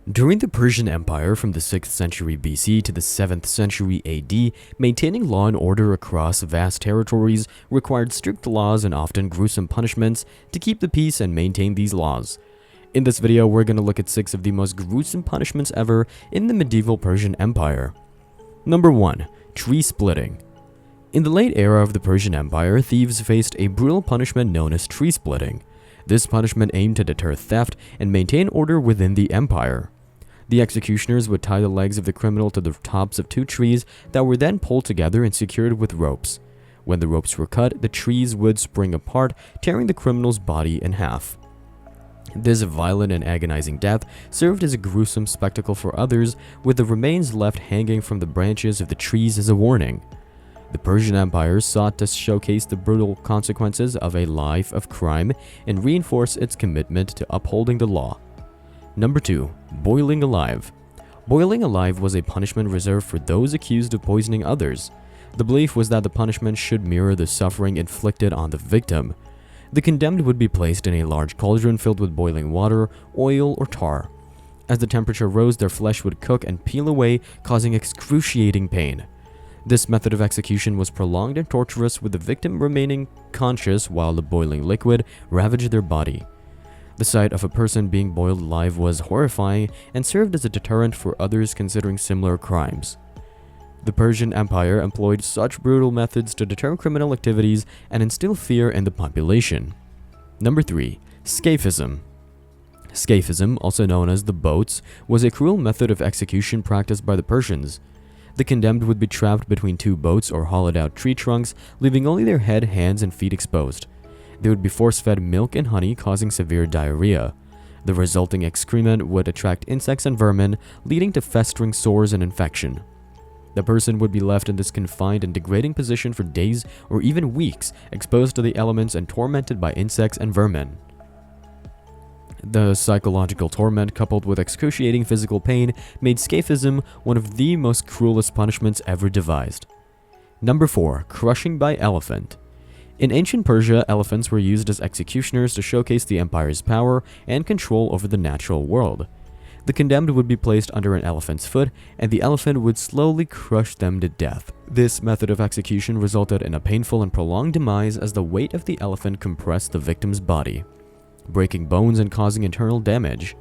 During the Persian Empire from the 6th century BC to the 7th century AD, maintaining law and order across vast territories required strict laws and often gruesome punishments to keep the peace and maintain these laws. In this video, we're going to look at 6 of the most gruesome punishments ever in the medieval Persian Empire. Number 1. Tree splitting. In the late era of the Persian Empire, thieves faced a brutal punishment known as tree splitting. This punishment aimed to deter theft and maintain order within the empire. The executioners would tie the legs of the criminal to the tops of 2 trees that were then pulled together and secured with ropes. When the ropes were cut, the trees would spring apart, tearing the criminal's body in half. This violent and agonizing death served as a gruesome spectacle for others, with the remains left hanging from the branches of the trees as a warning. The Persian Empire sought to showcase the brutal consequences of a life of crime and reinforce its commitment to upholding the law. Number 2. Boiling alive. Boiling alive was a punishment reserved for those accused of poisoning others. The belief was that the punishment should mirror the suffering inflicted on the victim. The condemned would be placed in a large cauldron filled with boiling water, oil, or tar. As the temperature rose, their flesh would cook and peel away, causing excruciating pain. This method of execution was prolonged and torturous, with the victim remaining conscious while the boiling liquid ravaged their body. The sight of a person being boiled alive was horrifying and served as a deterrent for others considering similar crimes. The Persian Empire employed such brutal methods to deter criminal activities and instill fear in the population. Number 3. Scafism. Scafism, also known as the boats, was a cruel method of execution practiced by the Persians. The condemned would be trapped between 2 boats or hollowed-out tree trunks, leaving only their head, hands, and feet exposed. They would be force-fed milk and honey, causing severe diarrhea. The resulting excrement would attract insects and vermin, leading to festering sores and infection. The person would be left in this confined and degrading position for days or even weeks, exposed to the elements and tormented by insects and vermin. The psychological torment, coupled with excruciating physical pain, made Scafism one of the most cruelest punishments ever devised. Number 4. Crushing by elephant. In ancient Persia, elephants were used as executioners to showcase the empire's power and control over the natural world. The condemned would be placed under an elephant's foot, and the elephant would slowly crush them to death. This method of execution resulted in a painful and prolonged demise as the weight of the elephant compressed the victim's body, breaking bones and causing internal damage.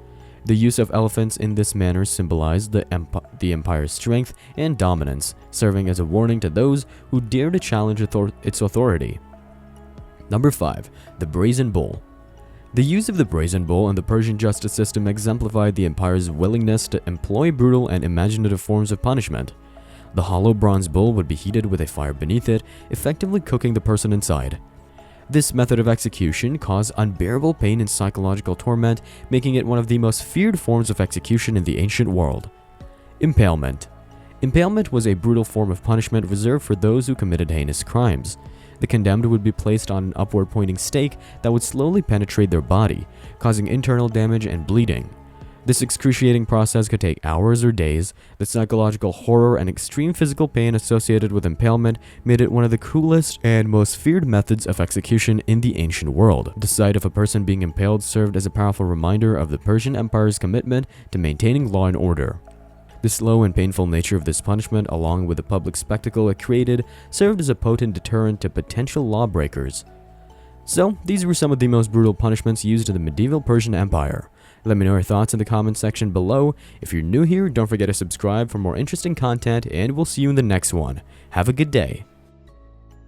The use of elephants in this manner symbolized the empire's strength and dominance, serving as a warning to those who dare to challenge its authority. Number 5. The Brazen Bowl. The use of the Brazen Bowl in the Persian justice system exemplified the empire's willingness to employ brutal and imaginative forms of punishment. The hollow bronze bowl would be heated with a fire beneath it, effectively cooking the person inside. This method of execution caused unbearable pain and psychological torment, making it one of the most feared forms of execution in the ancient world. Impalement. Impalement was a brutal form of punishment reserved for those who committed heinous crimes. The condemned would be placed on an upward-pointing stake that would slowly penetrate their body, causing internal damage and bleeding. This excruciating process could take hours or days. The psychological horror and extreme physical pain associated with impalement made it one of the cruelest and most feared methods of execution in the ancient world. The sight of a person being impaled served as a powerful reminder of the Persian Empire's commitment to maintaining law and order. The slow and painful nature of this punishment, along with the public spectacle it created, served as a potent deterrent to potential lawbreakers. So, these were some of the most brutal punishments used in the medieval Persian Empire. Let me know your thoughts in the comment section below. If you're new here, don't forget to subscribe for more interesting content, and we'll see you in the next one. Have a good day.